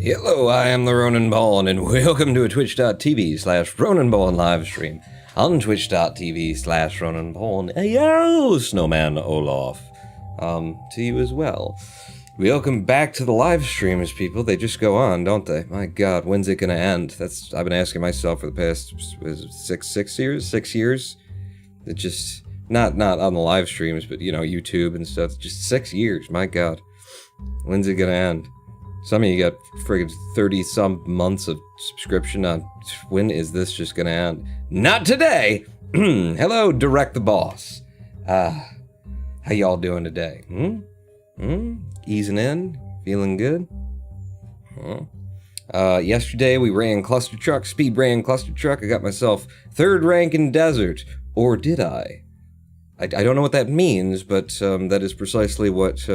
Hello, I am the Ronan Ballin, and welcome to a twitch.tv/Ronan Ballin live stream on twitch.tv/Ronan Ballin. Yo, Snowman Olaf. To you as well. Welcome back to the live streams, people. They just go on, don't they? My God, when's it gonna end? I've been asking myself for the past, six years? It just, not on the live streams, but, you know, YouTube and stuff. Just 6 years, my God. When's it gonna end? Some of you got friggin' 30-some months of subscription on. When is this just gonna end? Not today! Hello, Direct the Boss. How y'all doing today? Easing in? Feeling good? Yesterday we ran cluster truck, speed ran cluster truck. I got myself 3rd rank in desert. Or did I? I don't know what that means, but that is precisely what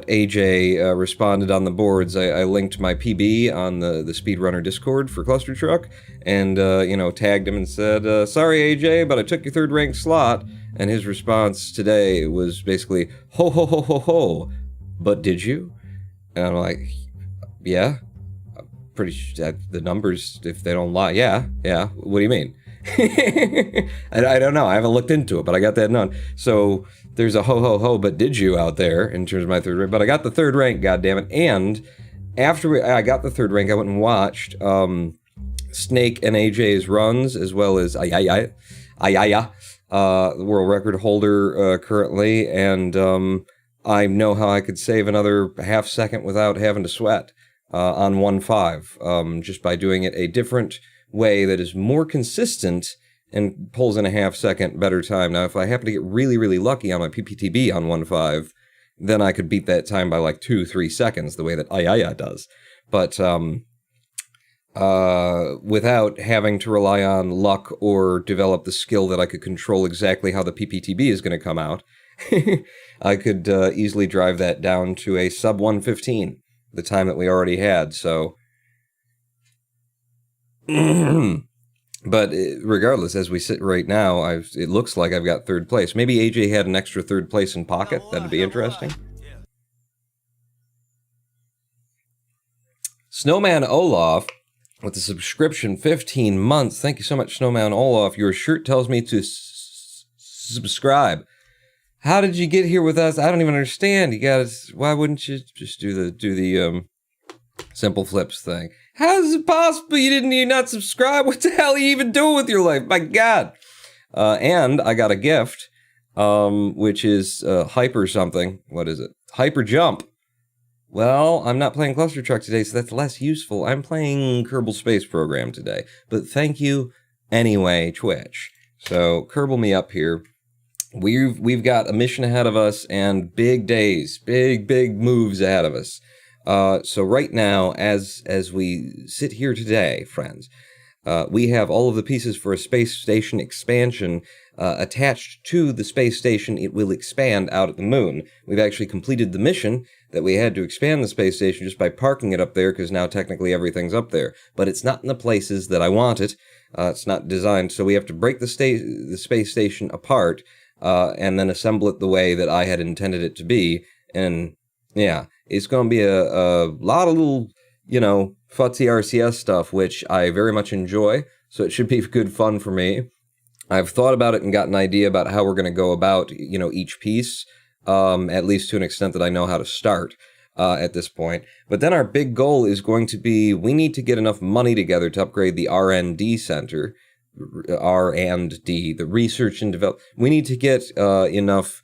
AJ responded on the boards. I linked my PB on the Speedrunner Discord for Cluster Truck, and, tagged him and said, sorry AJ, but I took your 3rd rank slot, and his response today was basically, ho ho ho ho ho, but did you? And I'm like, yeah, I'm pretty sure the numbers, if they don't lie, yeah, what do you mean? I don't know, I haven't looked into it, but I got that known. So there's a ho ho ho, but did you out there in terms of my 3rd rank? But I got the 3rd rank, goddammit. And after I got the 3rd rank, I went and watched Snake and AJ's runs, as well as the world record holder currently, and I know how I could save another half second without having to sweat on 1.5, just by doing it a different way that is more consistent and pulls in a half second better time. Now, if I happen to get really, really lucky on my PPTB on 1.5, then I could beat that time by like 2-3 seconds, the way that Ayaya does. But without having to rely on luck or develop the skill that I could control exactly how the PPTB is going to come out, I could easily drive that down to a sub 1:15, the time that we already had, so... But regardless, as we sit right now, it looks like I've got 3rd place. Maybe AJ had an extra 3rd place in pocket. That'd be interesting. Snowman Olaf with the subscription 15 months. Thank you so much, Snowman Olaf. Your shirt tells me to subscribe. How did you get here with us? I don't even understand. Why wouldn't you just do the simple flips thing? How is it possible you not subscribe? What the hell are you even doing with your life? My God. And I got a gift, which is Hyper something. What is it? Hyper Jump. Well, I'm not playing Cluster Truck today, so that's less useful. I'm playing Kerbal Space Program today. But thank you anyway, Twitch. So, Kerbal me up here. We've got a mission ahead of us and big days, big moves ahead of us. So right now, as we sit here today, friends, we have all of the pieces for a space station expansion attached to the space station. It will expand out at the moon. We've actually completed the mission that we had to expand the space station just by parking it up there, because now technically everything's up there. But it's not in the places that I want it. It's not designed, so we have to break the space station apart and then assemble it the way that I had intended it to be. And yeah, it's going to be a lot of little, futsy RCS stuff, which I very much enjoy, so it should be good fun for me. I've thought about it and got an idea about how we're going to go about, each piece, at least to an extent that I know how to start at this point. But then our big goal is going to be, we need to get enough money together to upgrade the R&D center, R&D, the research and development. We need to get enough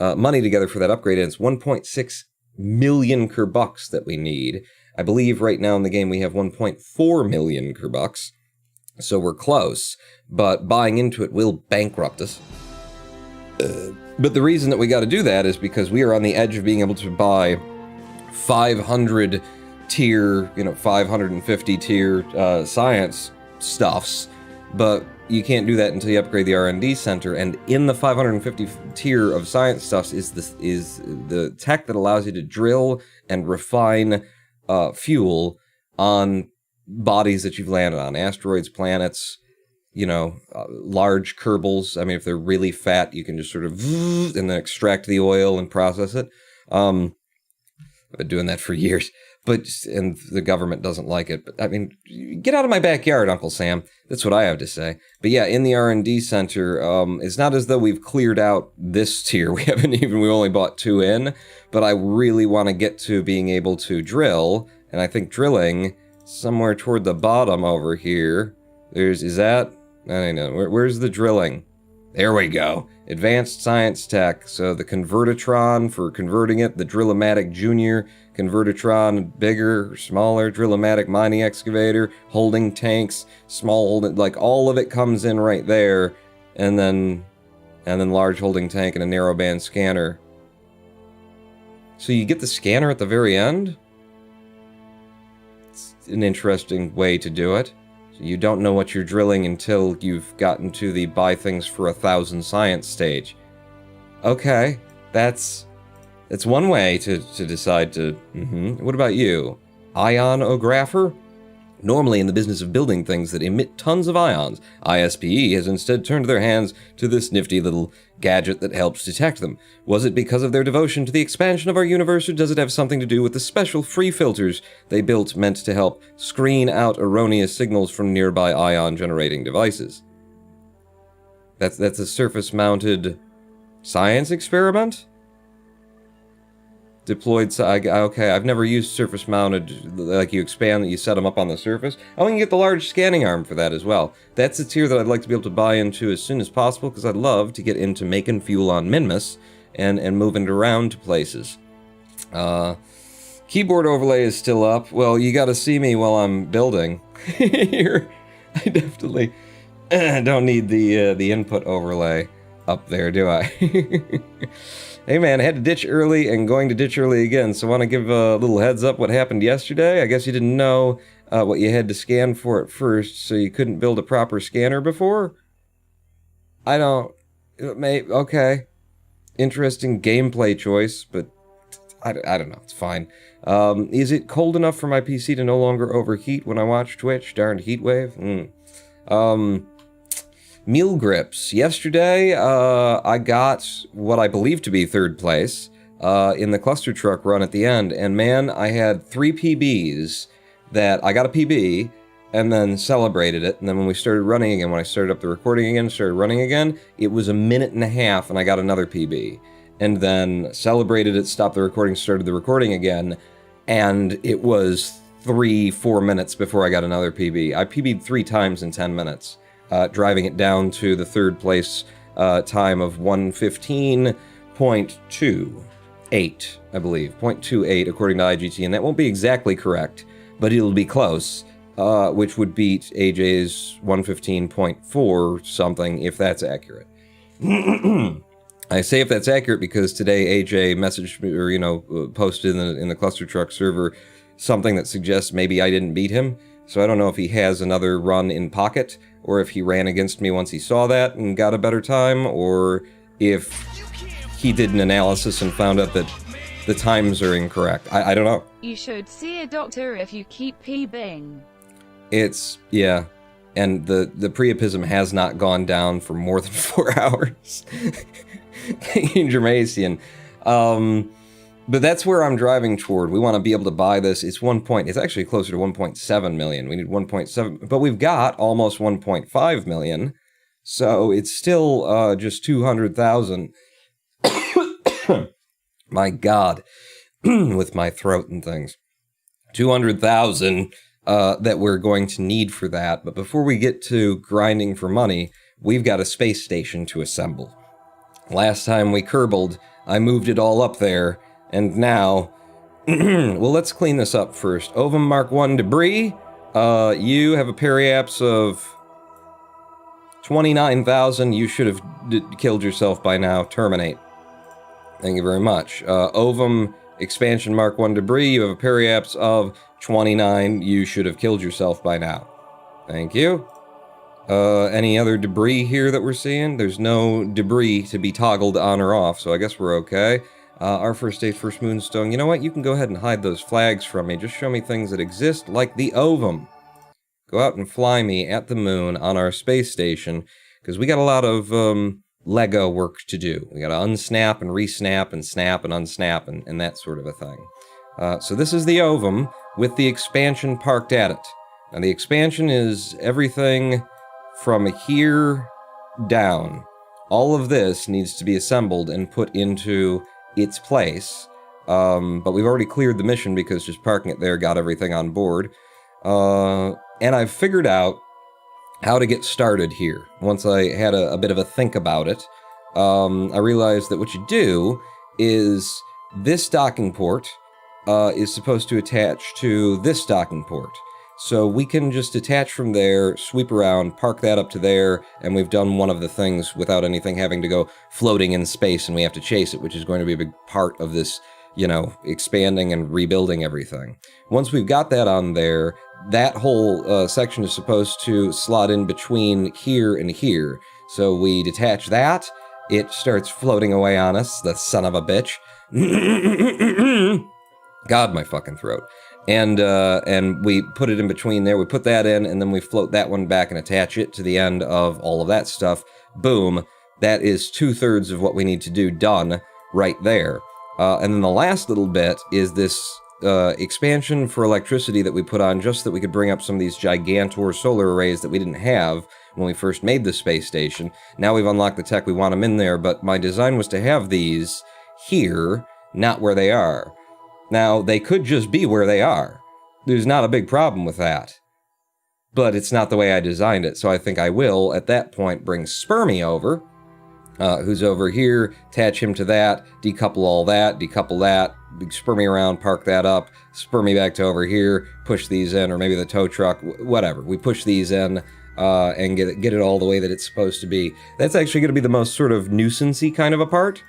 money together for that upgrade, and it's 1.6 million Kerbucks that we need. I believe right now in the game we have 1.4 million Kerbucks, so we're close, but buying into it will bankrupt us. But the reason that we got to do that is because we are on the edge of being able to buy 500 tier, 550 tier science stuffs, but you can't do that until you upgrade the R&D center, and in the 550 tier of science stuffs is the tech that allows you to drill and refine fuel on bodies that you've landed on, asteroids, planets, large Kerbals. I mean, if they're really fat, you can just sort of and then extract the oil and process it. I've been doing that for years. and the government doesn't like it. But I mean, get out of my backyard, Uncle Sam. That's what I have to say. But yeah, in the R&D center, it's not as though we've cleared out this tier. We only bought 2 in, but I really want to get to being able to drill. And I think drilling somewhere toward the bottom over here. I don't know. Where's the drilling? There we go. Advanced Science Tech. So the Convertitron for converting it, the Drill-O-Matic Junior, Convertitron bigger, smaller, Drill-O-Matic mining excavator, holding tanks, small holding, like all of it comes in right there, and then large holding tank and a narrowband scanner. So you get the scanner at the very end? It's an interesting way to do it. You don't know what you're drilling until you've gotten to the buy things for 1,000 science stage. Okay, that's one way to decide to... What about you? Ionographer? Normally in the business of building things that emit tons of ions, ISPE has instead turned their hands to this nifty little gadget that helps detect them. Was it because of their devotion to the expansion of our universe, or does it have something to do with the special free filters they built meant to help screen out erroneous signals from nearby ion-generating devices? That's a surface-mounted science experiment? Deployed, okay, I've never used surface-mounted, like you expand, you set them up on the surface. Oh, you can get the large scanning arm for that as well. That's a tier that I'd like to be able to buy into as soon as possible, because I'd love to get into making fuel on Minmus and moving it around to places. Keyboard overlay is still up. Well, you gotta see me while I'm building. Here, I definitely don't need the input overlay up there, do I? Hey man, I had to ditch early and going to ditch early again, so I want to give a little heads up what happened yesterday. I guess you didn't know what you had to scan for at first, so you couldn't build a proper scanner before? Okay. Interesting gameplay choice, but I don't know, it's fine. Is it cold enough for my PC to no longer overheat when I watch Twitch? Darned heatwave? Meal grips. Yesterday, I got what I believe to be 3rd place in the cluster truck run at the end, and man, I had 3 PBs that I got a PB and then celebrated it, and then when we started running again, when I started up the recording again, started running again, it was a minute and a half and I got another PB, and then celebrated it, stopped the recording, started the recording again, and it was 3-4 minutes before I got another PB. I PB'd 3 times in 10 minutes. Driving it down to the 3rd place time of 1:15.28, I believe. 0.28 according to IGT, and that won't be exactly correct, but it'll be close, which would beat AJ's 1:15.4 something, if that's accurate. I say if that's accurate because today AJ messaged me, or, posted in the cluster truck server something that suggests maybe I didn't beat him, so I don't know if he has another run in pocket, or if he ran against me once he saw that and got a better time, or if he did an analysis and found out that the times are incorrect. I don't know. You should see a doctor if you keep PBing. Yeah. And the priapism has not gone down for more than 4 hours. Thank you, Germasian. But that's where I'm driving toward. We want to be able to buy this. It's actually closer to 1.7 million. We need 1.7, but we've got almost 1.5 million. So it's still just 200,000. My God, with my throat and things. 200,000 that we're going to need for that. But before we get to grinding for money, we've got a space station to assemble. Last time we kerbled, I moved it all up there. And now, well, let's clean this up first. Ovum Mark 1 debris. You have a periaps of 29,000. You should have killed yourself by now. Terminate. Thank you very much. Ovum Expansion Mark 1 debris. You have a periaps of 29. You should have killed yourself by now. Thank you. Any other debris here that we're seeing? There's no debris to be toggled on or off, so I guess we're okay. Our first stage, first moonstone. You know what? You can go ahead and hide those flags from me. Just show me things that exist, like the ovum. Go out and fly me at the moon on our space station, because we got a lot of Lego work to do. We got to unsnap and resnap and snap and unsnap and that sort of a thing. So this is the ovum with the expansion parked at it. And the expansion is everything from here down. All of this needs to be assembled and put into its place. But we've already cleared the mission because just parking it there got everything on board. And I've figured out how to get started here. Once I had a bit of a think about it, I realized that what you do is this docking port is supposed to attach to this docking port. So we can just attach from there, sweep around, park that up to there, and we've done one of the things without anything having to go floating in space and we have to chase it, which is going to be a big part of this, you know, expanding and rebuilding everything. Once we've got that on there, that whole section is supposed to slot in between here and here. So we detach that, it starts floating away on us, the son of a bitch. God, my fucking throat. And we put it in between there, we put that in, and then we float that one back and attach it to the end of all of that stuff. Boom. That is 2/3 of what we need to do done right there. And then the last little bit is this expansion for electricity that we put on just so that we could bring up some of these gigantor solar arrays that we didn't have when we first made the space station. Now we've unlocked the tech, we want them in there, but my design was to have these here, not where they are. Now, they could just be where they are. There's not a big problem with that. But it's not the way I designed it, so I think I will, at that point, bring Spermy over, who's over here, attach him to that, decouple all that, decouple that, Spermy around, park that up, Spermy back to over here, push these in, or maybe the tow truck, whatever. We push these in and get it all the way that it's supposed to be. That's actually going to be the most sort of nuisance-y kind of a part.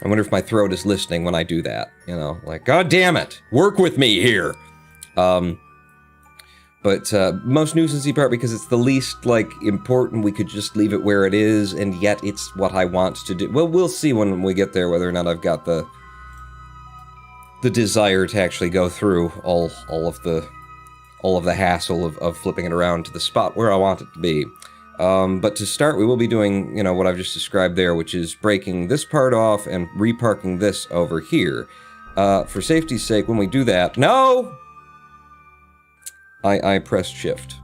I wonder if my throat is listening when I do that, you know, like, God damn it, work with me here. But most nuisance-y part because it's the least, like, important. We could just leave it where it is, and yet it's what I want to do. Well, we'll see when we get there whether or not I've got the desire to actually go through all of the hassle of flipping it around to the spot where I want it to be. But to start, we will be doing, you know, what I've just described there, which is breaking this part off and reparking this over here. For safety's sake, when we do that... No! I pressed shift.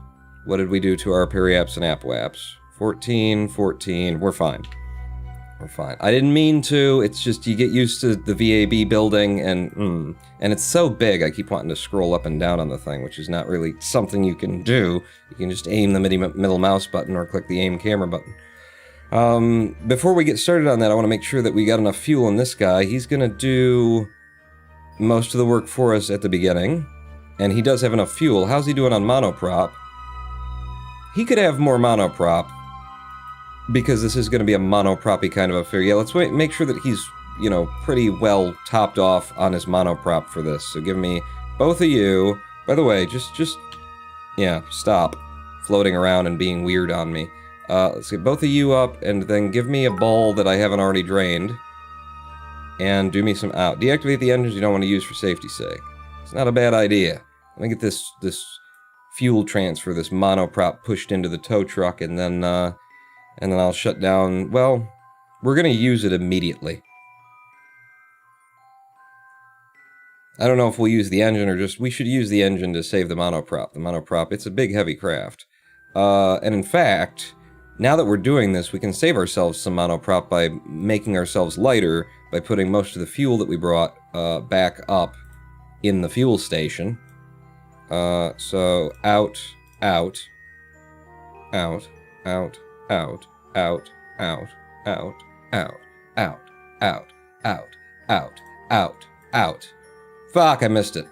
What did we do to our periaps and apoaps? 14, 14, we're fine. We're fine. I didn't mean to, it's just you get used to the VAB building, and it's so big, I keep wanting to scroll up and down on the thing, which is not really something you can do. You can just aim the middle mouse button or click the aim camera button. Before we get started on that, I want to make sure that we got enough fuel in this guy. He's going to do most of the work for us at the beginning, and he does have enough fuel. How's he doing on monoprop? He could have more monoprop, because this is going to be a monoproppy kind of affair. Yeah, let's make sure that he's, you know, pretty well topped off on his monoprop for this. So give me both of you. By the way, just yeah, stop floating around and being weird on me. Let's get both of you up, and then give me a ball that I haven't already drained. And do me some out. Deactivate the engines you don't want to use for safety's sake. It's not a bad idea. Let me get this fuel transfer, this monoprop pushed into the tow truck, and then I'll shut down. Well, we're going to use it immediately. I don't know if we'll use the engine or just... We should use the engine to save the monoprop. The monoprop, it's a big, heavy craft. And in fact, now that we're doing this, we can save ourselves some monoprop by making ourselves lighter by putting most of the fuel that we brought back up in the fuel station. So out, out, out, out, out, out, out, out, out, out, out, out, out, out, out. Fuck, I missed it.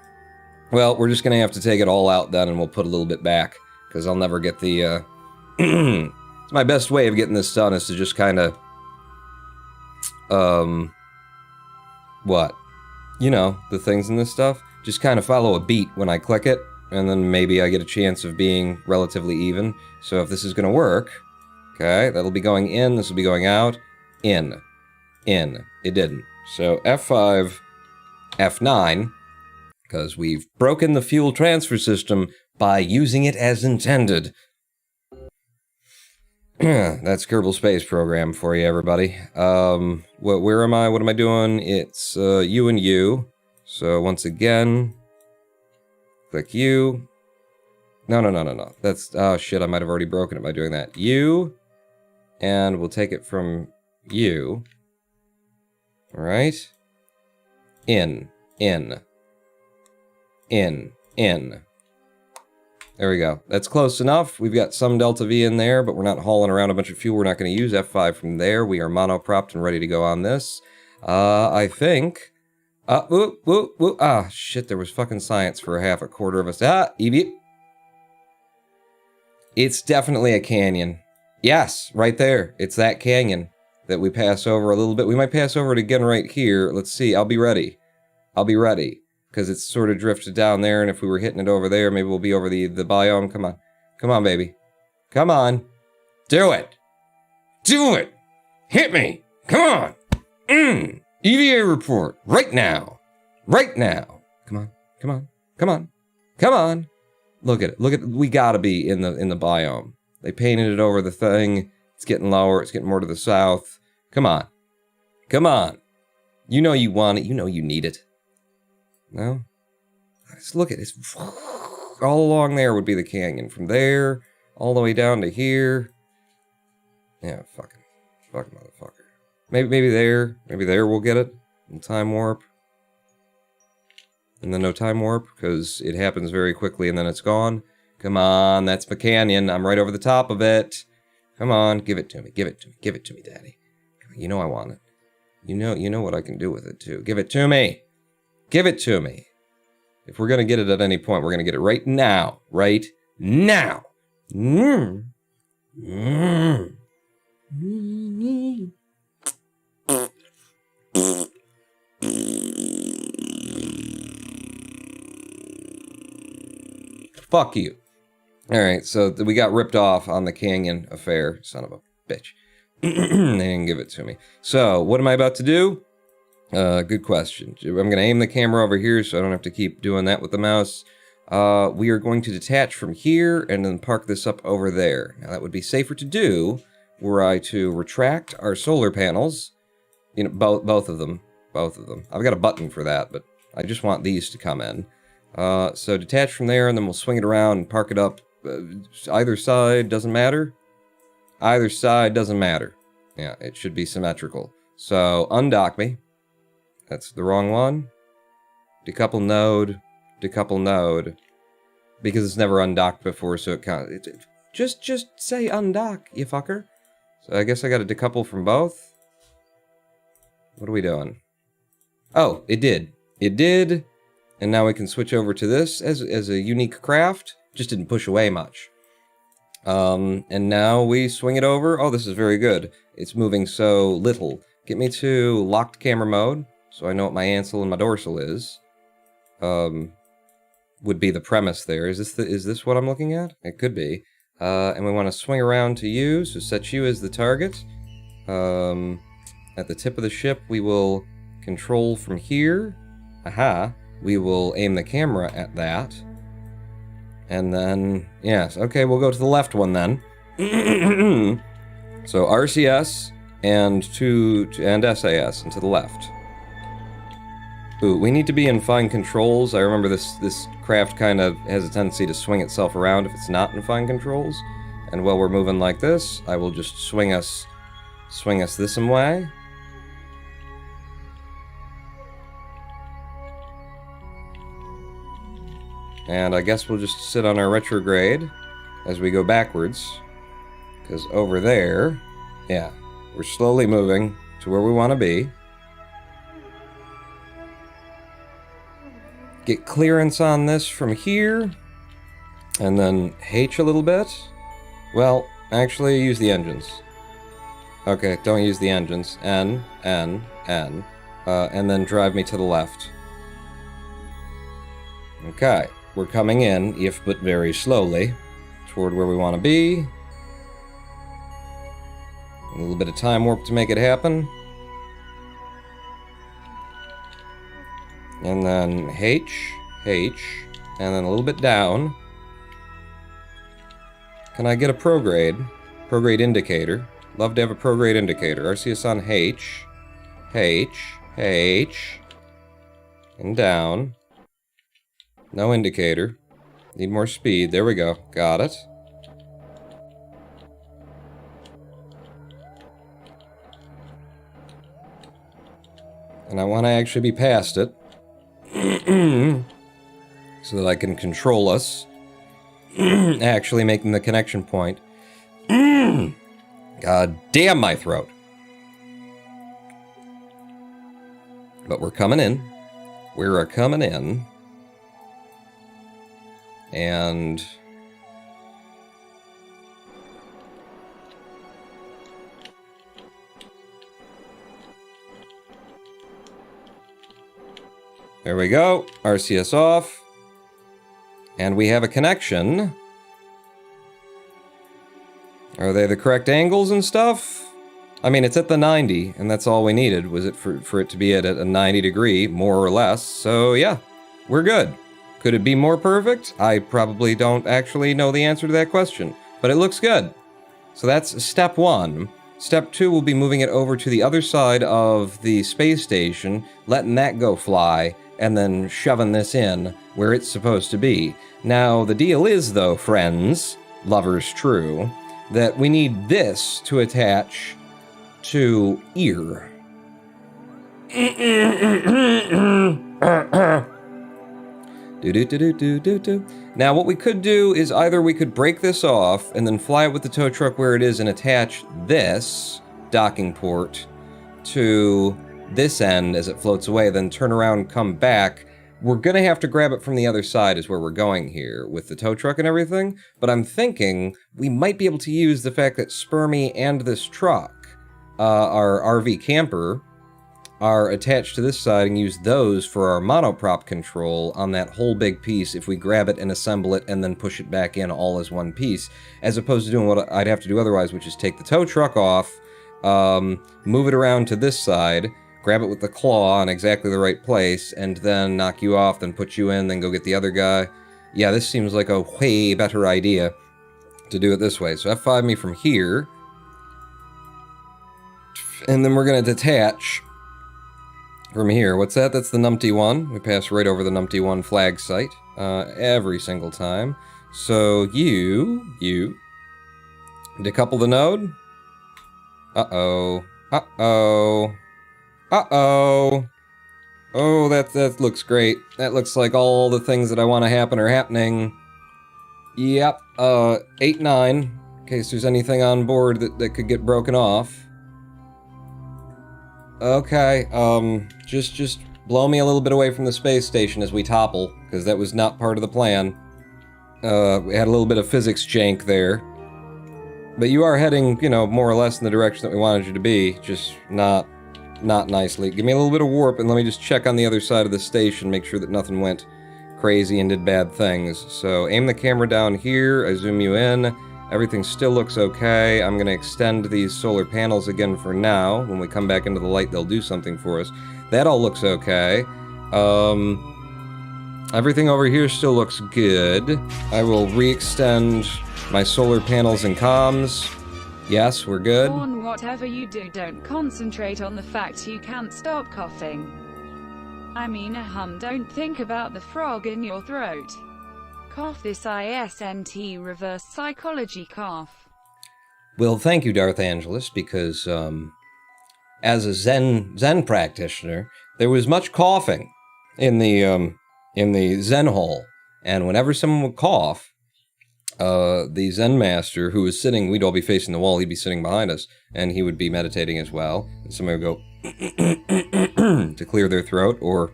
Well, we're just gonna have to take it all out then, and we'll put a little bit back, because I'll never get the, It's my best way of getting this done is to just kinda, what? You know, the things in this stuff. Just kind of follow a beat when I click it, and then maybe I get a chance of being relatively even. So if this is gonna work... Okay, that'll be going in, this will be going out, in. It didn't. So F5, F9, because we've broken the fuel transfer system by using it as intended. That's Kerbal Space Program for you, everybody. Where am I? What am I doing? It's U and U. So once again, click U. No. That's, oh shit, I might have already broken it by doing that. U, and we'll take it from U. All right. In. There we go. That's close enough. We've got some delta V in there, but we're not hauling around a bunch of fuel. We're not going to use F5 from there. We are monopropped and ready to go on this. I think... Ah, shit, there was fucking science for a quarter of us. Ah, beep. It's definitely a canyon. Yes, right there. It's that canyon that we pass over a little bit. We might pass over it again right here. Let's see. I'll be ready. Because it's sort of drifted down there, and if we were hitting it over there, maybe we'll be over the biome. Come on. Come on, baby. Come on. Do it. Do it. Hit me. Come on. EVA report. Right now. Right now. Come on. Come on. Come on. Come on. Look at it. Look at it. We gotta be in the biome. They painted it over the thing. It's getting lower. It's getting more to the south. Come on. Come on. You know you want it. You know you need it. No? Just look at it. It's all along there would be the canyon. From there, all the way down to here. Yeah, fucking motherfucker. Maybe there we'll get it. In time warp. And then no time warp, because it happens very quickly and then it's gone. Come on, that's my canyon. I'm right over the top of it. Come on, give it to me. Give it to me. Give it to me, Daddy. You know I want it. You know what I can do with it, too. Give it to me. Give it to me. If we're going to get it at any point, we're going to get it right now. Right now. Fuck you. Alright, so we got ripped off on the canyon affair. Son of a bitch. They didn't give it to me. So, what am I about to do? Good question. I'm going to aim the camera over here so I don't have to keep doing that with the mouse. We are going to detach from here and then park this up over there. Now that would be safer to do were I to retract our solar panels. You know, both of them. I've got a button for that, but I just want these to come in. So detach from there and then we'll swing it around and park it up. Either side doesn't matter. Either side doesn't matter. Yeah, it should be symmetrical. So undock me. That's the wrong one. Decouple node. Because it's never undocked before, so it can't. Just say undock, you fucker. So I guess I got to decouple from both. What are we doing? Oh, it did. It did. And now we can switch over to this as a unique craft. Just didn't push away much. And now we swing it over. Oh, this is very good. It's moving so little. Get me to locked camera mode. So I know what my ancil and my dorsal is. Would be the premise there. Is this what I'm looking at? It could be. And we want to swing around to you, so set you as the target. At the tip of the ship, we will control from here. Aha. We will aim the camera at that. And then, yes, okay, we'll go to the left one then. So RCS and SAS and to the left. Ooh, we need to be in fine controls. I remember this craft kind of has a tendency to swing itself around if it's not in fine controls. And while we're moving like this, I will just swing us this way. And I guess we'll just sit on our retrograde as we go backwards. Because over there, yeah, we're slowly moving to where we want to be. Get clearance on this from here, and then H a little bit. Well, actually, use the engines. Okay, don't use the engines. N, and then drive me to the left. Okay, we're coming in, if but very slowly, toward where we want to be. A little bit of time warp to make it happen. And then H, and then a little bit down. Can I get a prograde? Prograde indicator. Love to have a prograde indicator. RCS on H. H. And down. No indicator. Need more speed. There we go. Got it. And I want to actually be past it. So that I can control us. Actually making the connection point. God damn my throat. But we're coming in. We're coming in. And... there we go. RCS off. And we have a connection. Are they the correct angles and stuff? I mean, it's at the 90, and that's all we needed, was it for it to be at a 90 degree, more or less. So yeah, we're good. Could it be more perfect? I probably don't actually know the answer to that question, but it looks good. So that's step 1. Step 2 will be moving it over to the other side of the space station, letting that go fly, and then shoving this in where it's supposed to be. Now, the deal is, though, friends, lovers true, that we need this to attach to ear. Now, what we could do is either we could break this off and then fly it with the tow truck where it is and attach this docking port to this end as it floats away, then turn around, come back. We're gonna have to grab it from the other side is where we're going here with the tow truck and everything, but I'm thinking we might be able to use the fact that Spermy and this truck, our RV camper, are attached to this side and use those for our monoprop control on that whole big piece if we grab it and assemble it and then push it back in all as one piece, as opposed to doing what I'd have to do otherwise, which is take the tow truck off, move it around to this side, grab it with the claw in exactly the right place, and then knock you off, then put you in, then go get the other guy. Yeah, this seems like a way better idea to do it this way. So F5 me from here, and then we're going to detach from here. What's that? That's the numpty one. We pass right over the numpty one flag site every single time. So you decouple the node. Uh-oh. Oh, that looks great. That looks like all the things that I want to happen are happening. Yep, 8, 9, in case there's anything on board that could get broken off. Okay, just blow me a little bit away from the space station as we topple, because that was not part of the plan. We had a little bit of physics jank there. But you are heading, you know, more or less in the direction that we wanted you to be, just not nicely. Give me a little bit of warp, and let me just check on the other side of the station, make sure that nothing went crazy and did bad things. So aim the camera down here, I zoom you in, everything still looks okay. I'm going to extend these solar panels again for now. When we come back into the light, they'll do something for us. That all looks okay. Everything over here still looks good. I will re-extend my solar panels and comms. Yes, we're good. Vaughn, whatever you do, don't concentrate on the fact you can't stop coughing. I mean, don't think about the frog in your throat. Cough this ISNT reverse psychology cough. Well, thank you, Darth Angelus, because as a Zen practitioner, there was much coughing in the Zen hall, and whenever someone would cough, the Zen master who was sitting, we'd all be facing the wall, he'd be sitting behind us, and he would be meditating as well, and somebody would go to clear their throat, or,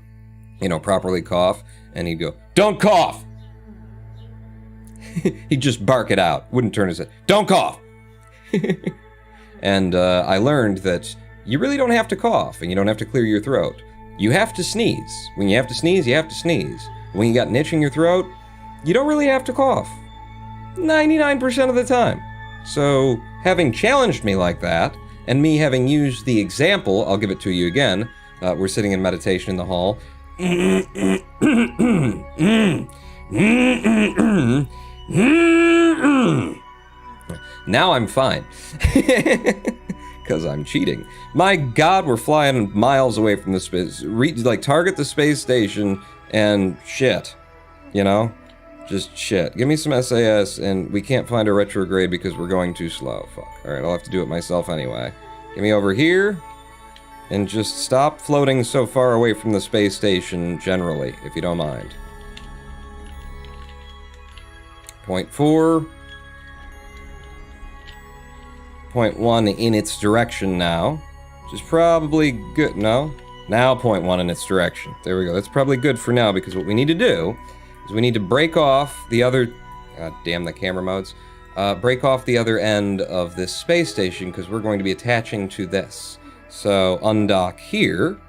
you know, properly cough, and he'd go, "Don't cough!" He'd just bark it out, wouldn't turn his head, "Don't cough!" And I learned that you really don't have to cough, and you don't have to clear your throat. You have to sneeze. When you have to sneeze, you have to sneeze. When you got an itch in your throat, you don't really have to cough. 99% of the time. So, having challenged me like that, and me having used the example, I'll give it to you again. We're sitting in meditation in the hall. Now I'm fine. Because I'm cheating. My god, we're flying miles away from the space. Like, target the space station and shit. You know? Just shit. Give me some SAS, and we can't find a retrograde because we're going too slow. Fuck. Alright, I'll have to do it myself anyway. Get me over here. And just stop floating so far away from the space station generally, if you don't mind. Point 4. Point 1 in its direction now. Which is probably good. No? Now point 1 in its direction. There we go. That's probably good for now, because what we need to do is we need to break off the other... God damn the camera modes. Break off the other end of this space station, because we're going to be attaching to this. So, undock here.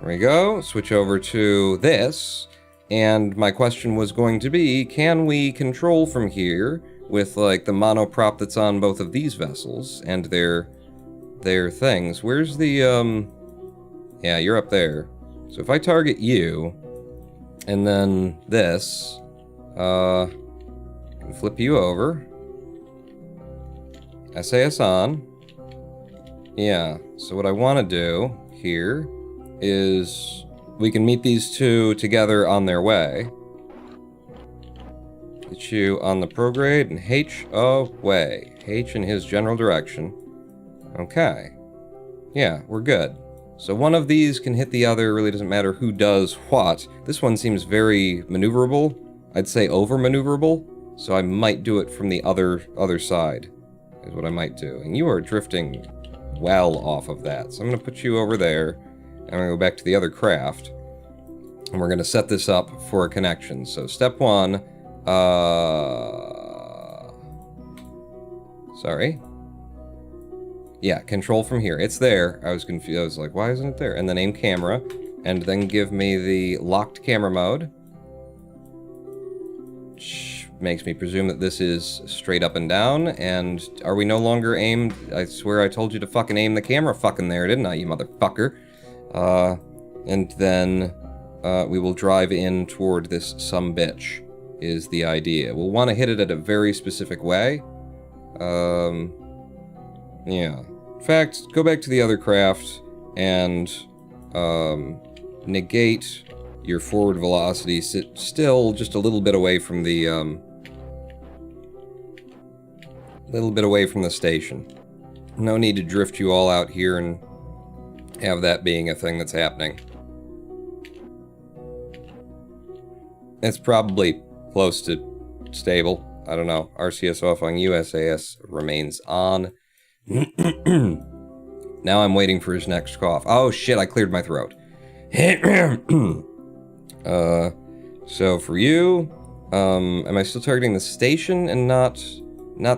There we go. Switch over to this. And my question was going to be, can we control from here with, like, the monoprop that's on both of these vessels and their things? Where's the, yeah, you're up there. So if I target you, and then this, I can flip you over. SAS on. Yeah, so what I want to do here is we can meet these two together on their way. Get you on the prograde and H away. H in his general direction. Okay. Yeah, we're good. So one of these can hit the other, really doesn't matter who does what. This one seems very maneuverable. I'd say over-maneuverable, so I might do it from the other side, is what I might do. And you are drifting well off of that. So I'm going to put you over there, and I'm going to go back to the other craft, and we're going to set this up for a connection. So step 1, sorry. Yeah, control from here. It's there. I was confused. I was like, why isn't it there? And then aim camera, and then give me the locked camera mode, which makes me presume that this is straight up and down. And are we no longer aimed? I swear I told you to fucking aim the camera fucking there, didn't I, you motherfucker? And then we will drive in toward this sumbitch, is the idea. We'll want to hit it at a very specific way. Yeah. In fact, go back to the other craft and negate your forward velocity. Sit still just a little bit away from the station. No need to drift you all out here and have that being a thing that's happening. It's probably close to stable. I don't know. RCS off on USAS remains on. Now I'm waiting for his next cough. Oh shit, I cleared my throat. So for you, am I still targeting the station and not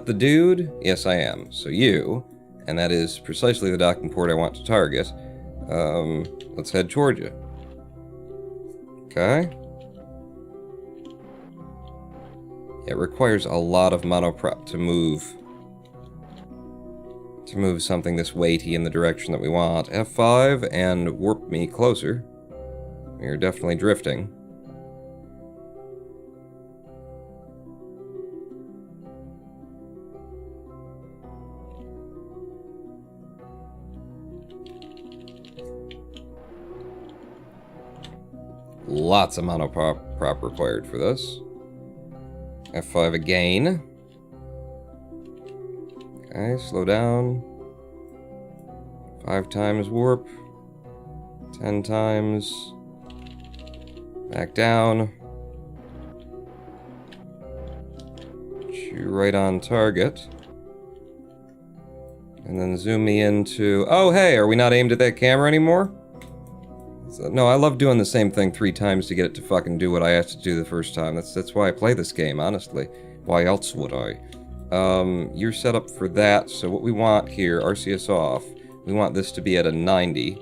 the dude? Yes, I am. So you, and that is precisely the docking port I want to target. Let's head toward you. Okay. It requires a lot of monoprop to move something this weighty in the direction that we want. F5 and warp me closer. We are definitely drifting. Lots of monoprop required for this. F5 again. Okay, slow down. 5 times warp. 10 times. Back down. Shoot right on target. And then zoom me into... Oh, hey, are we not aimed at that camera anymore? So, no, I love doing the same thing 3 times to get it to fucking do what I have to do the first time. That's why I play this game, honestly. Why else would I? You're set up for that, so what we want here, RCS off, we want this to be at a 90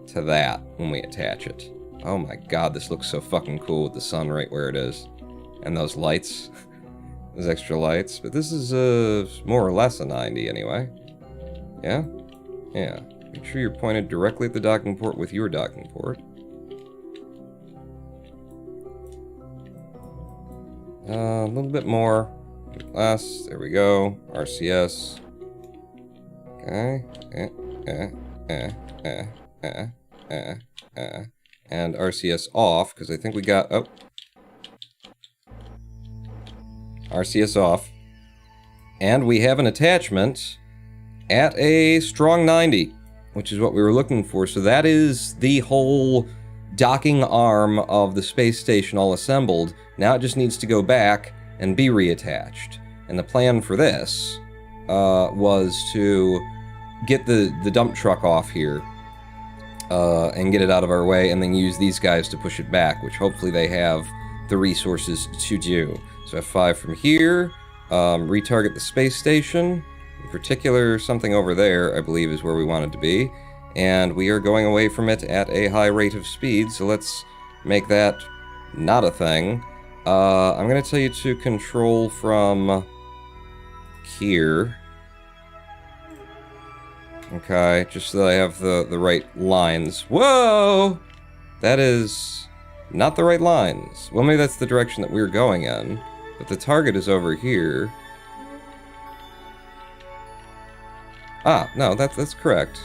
to that when we attach it. Oh my god, this looks so fucking cool with the sun right where it is. And those lights. Those extra lights. But this is, more or less a 90 anyway. Yeah? Yeah. Make sure you're pointed directly at the docking port with your docking port. A little bit more. Last, there we go. RCS. Okay. And RCS off, because I think we got, oh. RCS off. And we have an attachment at a strong 90, which is what we were looking for. So that is the whole docking arm of the space station all assembled. Now it just needs to go back and be reattached. And the plan for this was to get the dump truck off here and get it out of our way, and then use these guys to push it back, which hopefully they have the resources to do. So F5 from here, retarget the space station. In particular, something over there, I believe, is where we want it to be. And we are going away from it at a high rate of speed, so let's make that not a thing. I'm going to tell you to control from here. Okay, just so that I have the right lines. Whoa! That is not the right lines. Well, maybe that's the direction that we're going in. But the target is over here. Ah, no, that's correct.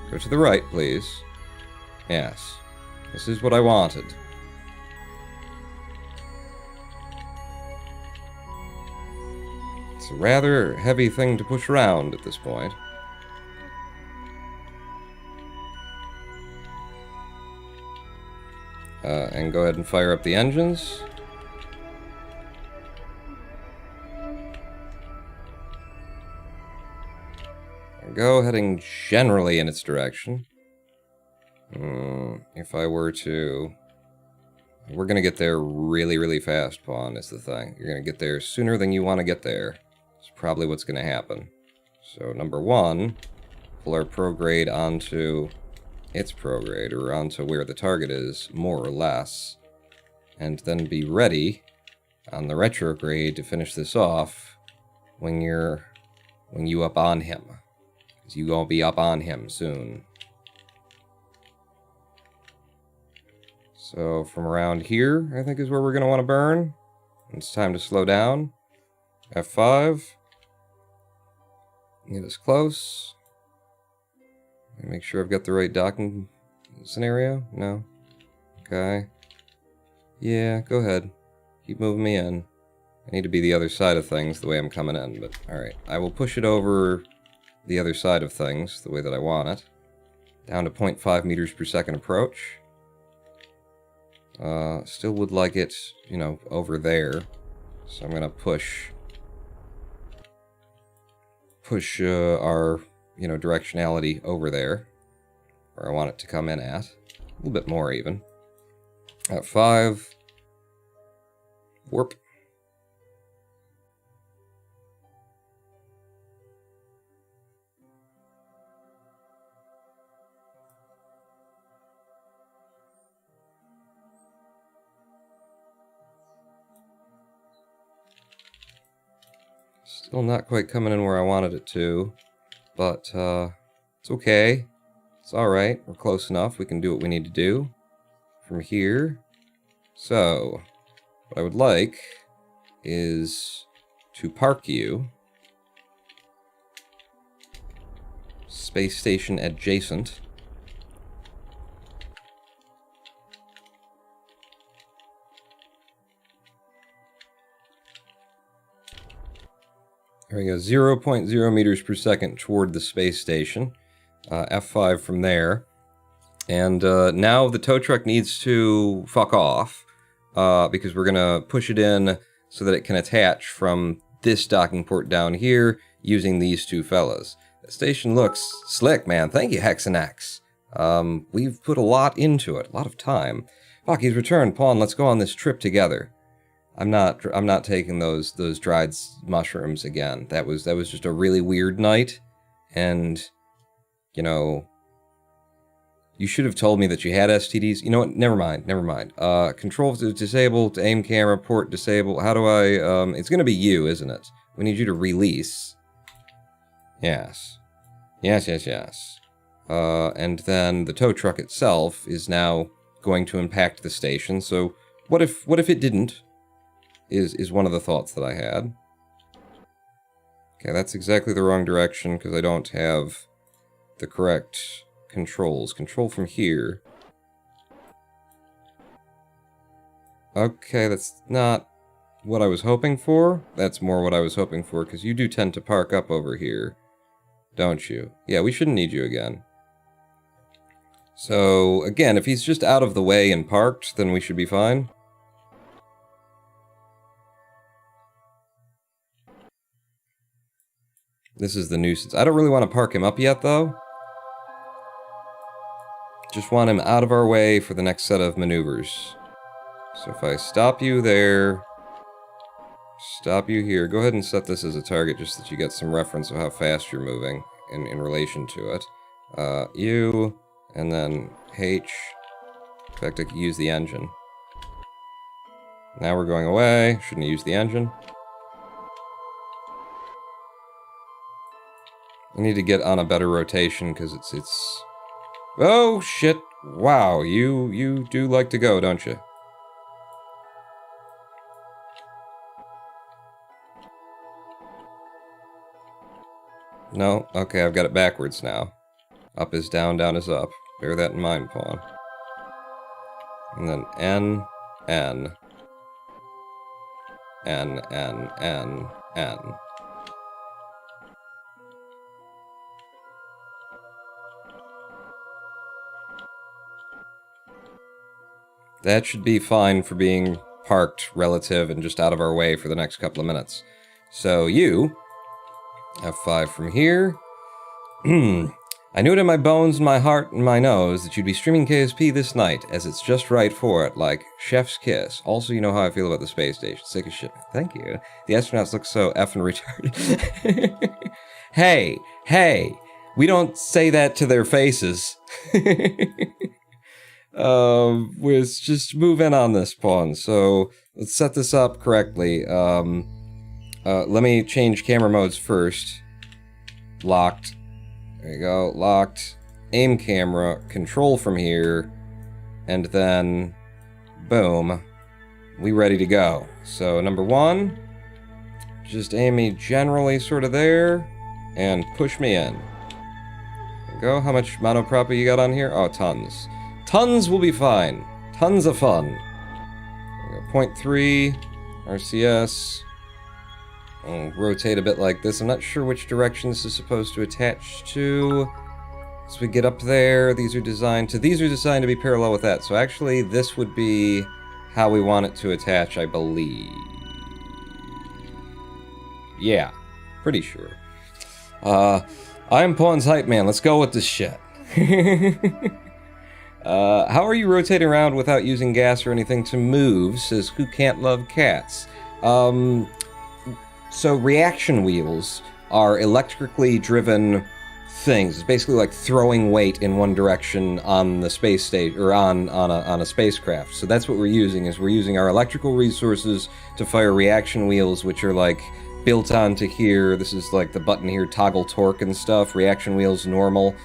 Go to the right, please. Yes. This is what I wanted. It's a rather heavy thing to push around at this point. And go ahead and fire up the engines. Go heading generally in its direction. If I were to... We're going to get there really, really fast, Pawn, is the thing. You're going to get there sooner than you want to get there. It's probably what's going to happen. So, number one, pull our prograde onto its prograde, or onto where the target is, more or less. And then be ready on the retrograde to finish this off when you up on him. Because you gonna be up on him soon. So from around here, I think is where we're gonna want to burn. It's time to slow down. F5. Get us close. Make sure I've got the right docking scenario. No? Okay. Yeah, go ahead. Keep moving me in. I need to be the other side of things the way I'm coming in, but alright. I will push it over the other side of things the way that I want it. Down to 0.5 meters per second approach. Still would like it, you know, over there. So I'm gonna push our, you know, directionality over there, where I want it to come in at. A little bit more even. At 5. Warp. Still not quite coming in where I wanted it to, but it's okay. It's alright. We're close enough. We can do what we need to do from here. So, what I would like is to park you space station adjacent. There we go, 0.0 meters per second toward the space station. F5 from there. And now the tow truck needs to fuck off, because we're going to push it in so that it can attach from this docking port down here using these two fellas. The station looks slick, man. Thank you, Hexanex. We've put a lot into it, a lot of time. Fuck, he's returned. Pawn, let's go on this trip together. I'm not taking those dried mushrooms again. That was just a really weird night, and you know, you should have told me that you had STDs. You know what? Never mind. Control to disable, to aim camera, port disable. How do I? It's gonna be you, isn't it? We need you to release. Yes. And then the tow truck itself is now going to impact the station. So what if it didn't? Is one of the thoughts that I had. Okay, that's exactly the wrong direction because I don't have the correct controls. Control from here. Okay, that's not what I was hoping for. That's more what I was hoping for, because you do tend to park up over here, don't you? Yeah, we shouldn't need you again. So, again, if he's just out of the way and parked, then we should be fine. This is the nuisance. I don't really want to park him up yet, though. Just want him out of our way for the next set of maneuvers. So if I stop you there, stop you here, go ahead and set this as a target just so that you get some reference of how fast you're moving in relation to it. U, and then H. In fact, I could use the engine. Now we're going away. Shouldn't have used the engine. I need to get on a better rotation because it's... Oh, shit. Wow, you do like to go, don't you? No? Okay, I've got it backwards now. Up is down, down is up. Bear that in mind, pawn. And then N, N. N, N, N, N. That should be fine for being parked relative and just out of our way for the next couple of minutes. So you... F5 from here. I knew it in my bones and my heart and my nose that you'd be streaming KSP this night, as it's just right for it, like chef's kiss. Also, you know how I feel about the space station. Sick as shit. Thank you. The astronauts look so effing retarded. Hey, we don't say that to their faces. Let's just move in on this, pawn. So, let's set this up correctly. Let me change camera modes first. Locked. There you go. Locked. Aim camera. Control from here. And then... Boom. We ready to go. So, number one. Just aim me generally sort of there. And push me in. There you go. How much monoprop you got on here? Oh, tons. Tons will be fine. Tons of fun. There you go. 0.3. RCS. I'll rotate a bit like this. I'm not sure which direction this is supposed to attach to. As we get up there, these are designed to be parallel with that. So actually, this would be how we want it to attach, I believe. Yeah, pretty sure. I'm Pawn's hype man. Let's go with this shit. How are you rotating around without using gas or anything to move? Says Who Can't Love Cats. So reaction wheels are electrically driven things. It's basically like throwing weight in one direction on the space station or on a spacecraft. So that's what we're using our electrical resources to fire reaction wheels, which are like built onto here. This is like the button here, toggle torque and stuff. Reaction wheels normal.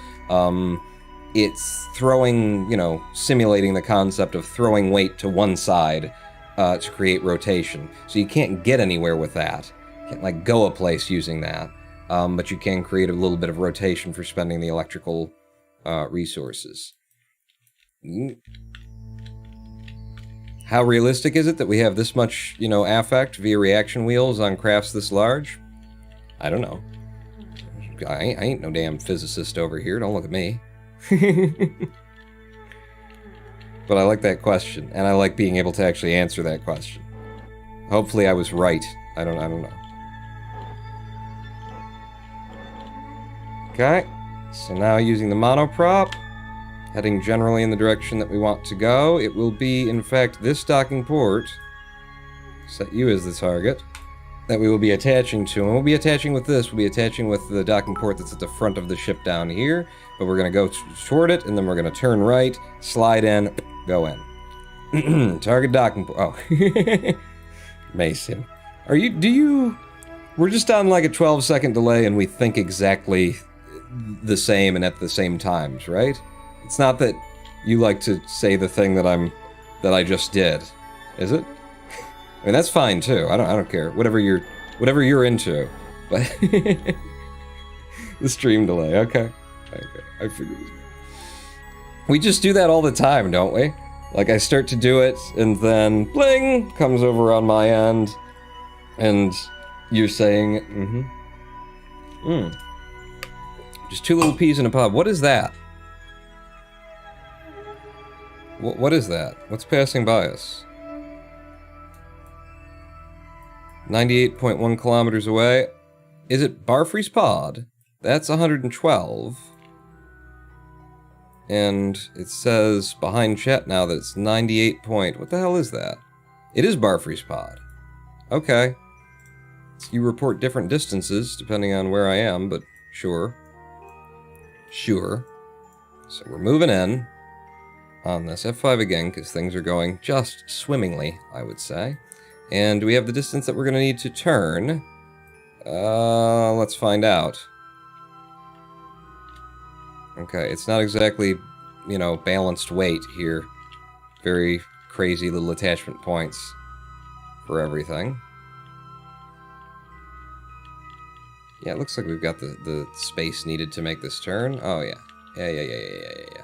It's throwing, simulating the concept of throwing weight to one side to create rotation. So you can't get anywhere with that. You can't go a place using that, but you can create a little bit of rotation for spending the electrical resources. How realistic is it that we have this much, affect via reaction wheels on crafts this large? I don't know. I ain't no damn physicist over here. Don't look at me. But I like that question, and I like being able to actually answer that question. Hopefully I was right. I don't know. Okay, so now using the monoprop, heading generally in the direction that we want to go. It will be, in fact, this docking port, set you as the target, that we will be attaching to. And we'll be attaching with this. We'll be attaching with the docking port that's at the front of the ship down here. But we're going to go toward it, and then we're going to turn right, slide in, go in. Target docking port. Oh. Mason. We're just on like a 12-second delay, and we think exactly the same and at the same times, right? It's not that you like to say the thing that I just did, is it? I mean, that's fine too. I don't care. Whatever you're into. But the stream delay, okay. I figured it. We just do that all the time, don't we? Like, I start to do it, and then bling comes over on my end, and you're saying, just two little peas in a pod. What is that? What is that? What's passing by us? 98.1 kilometers away. Is it Barfree's Pod? That's 112. And it says behind chat now that it's 98 point... What the hell is that? It is Barfree's Pod. Okay. So you report different distances depending on where I am, but sure. Sure. So we're moving in on this F5 again, because things are going just swimmingly, I would say. And we have the distance that we're going to need to turn. Let's find out. Okay, it's not exactly, you know, balanced weight here. Very crazy little attachment points for everything. Yeah, it looks like we've got the space needed to make this turn. Oh, yeah. Yeah.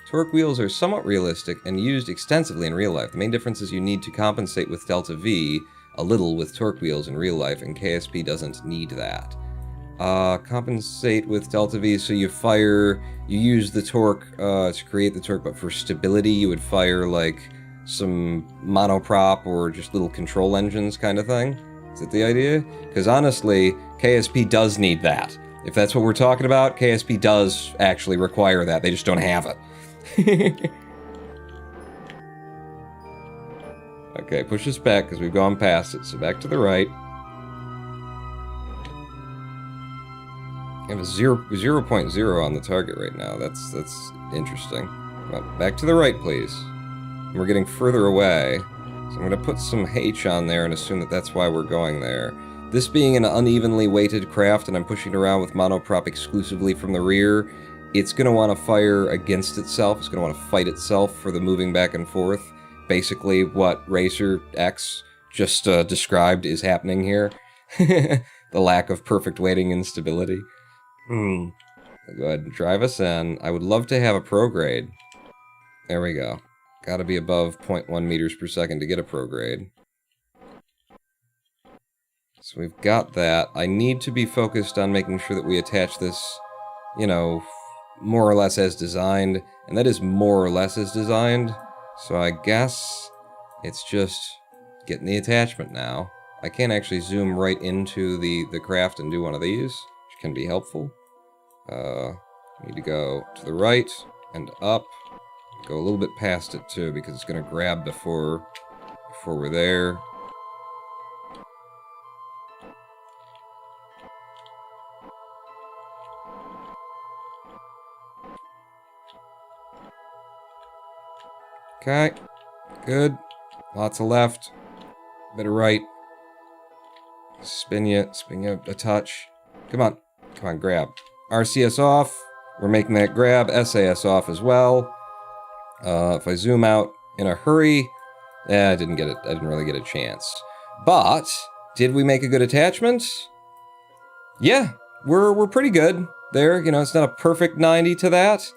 Torque wheels are somewhat realistic and used extensively in real life. The main difference is you need to compensate with delta V a little with torque wheels in real life, and KSP doesn't need that. Compensate with delta V, so you use the torque to create the torque, but for stability you would fire like some monoprop or just little control engines kind of thing. Is that the idea? Because honestly, KSP does need that. If that's what we're talking about, KSP does actually require that. They just don't have it. Okay, push us back because we've gone past it, so back to the right. I have a 0.0 on the target right now. That's interesting. Back to the right, please. We're getting further away, so I'm going to put some H on there and assume that that's why we're going there. This being an unevenly weighted craft and I'm pushing it around with monoprop exclusively from the rear, it's going to want to fire against itself. It's going to want to fight itself for the moving back and forth. Basically what Racer X just described is happening here. The lack of perfect weighting and stability. Go ahead and drive us in. I would love to have a prograde. There we go. Gotta be above 0.1 meters per second to get a prograde. So we've got that. I need to be focused on making sure that we attach this, you know, more or less as designed. And that is more or less as designed. So I guess it's just getting the attachment now. I can't actually zoom right into the craft and do one of these, which can be helpful. Need to go to the right and up. Go a little bit past it too, because it's going to grab before we're there. Okay, good. Lots of left. Bit of right. Spin you a touch. Come on, grab. RCS off. We're making that grab. SAS off as well. If I zoom out in a hurry, I didn't get it. I didn't really get a chance. But did we make a good attachment? Yeah, we're pretty good there. You know, it's not a perfect 90 to that.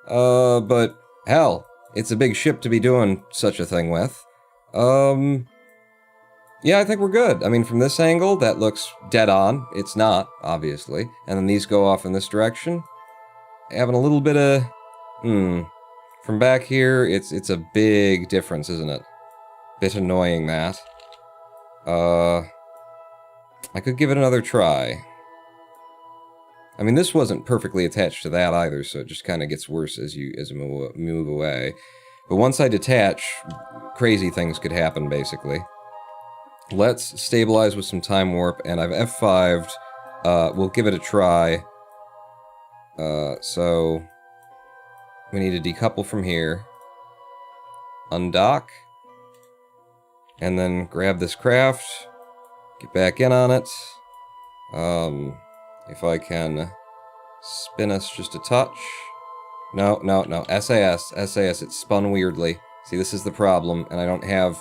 But hell, it's a big ship to be doing such a thing with. Yeah, I think we're good. I mean, from this angle, that looks dead on. It's not, obviously. And then these go off in this direction. Having a little bit of... From back here, it's a big difference, isn't it? Bit annoying, that. I could give it another try. I mean, this wasn't perfectly attached to that either, so it just kind of gets worse as you move away. But once I detach, crazy things could happen, basically. Let's stabilize with some time warp, and I've F5'd. We'll give it a try. So we need to decouple from here. Undock. And then grab this craft. Get back in on it. If I can spin us just a touch. No. SAS, it spun weirdly. See, this is the problem, and I don't have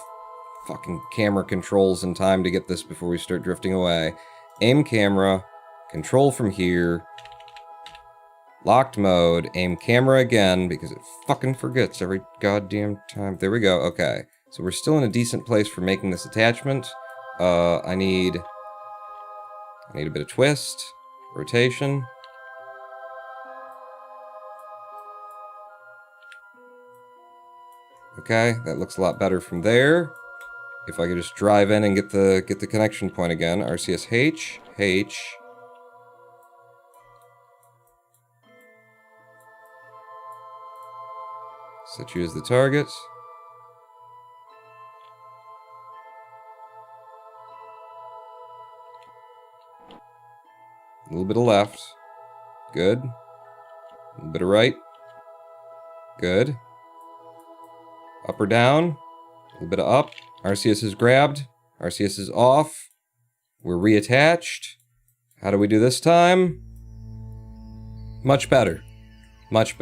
fucking camera controls in time to get this before we start drifting away. Aim camera, control from here, locked mode, aim camera again, because it fucking forgets every goddamn time. There we go, okay. So we're still in a decent place for making this attachment. I need a bit of twist, rotation. Okay, that looks a lot better from there. If I could just drive in and get the connection point again. RCS H. Set you as the target. A little bit of left. Good. A little bit of right. Good. Up or down. A little bit of up. RCS is grabbed. RCS is off. We're reattached. How do we do this time? Much better. Much better.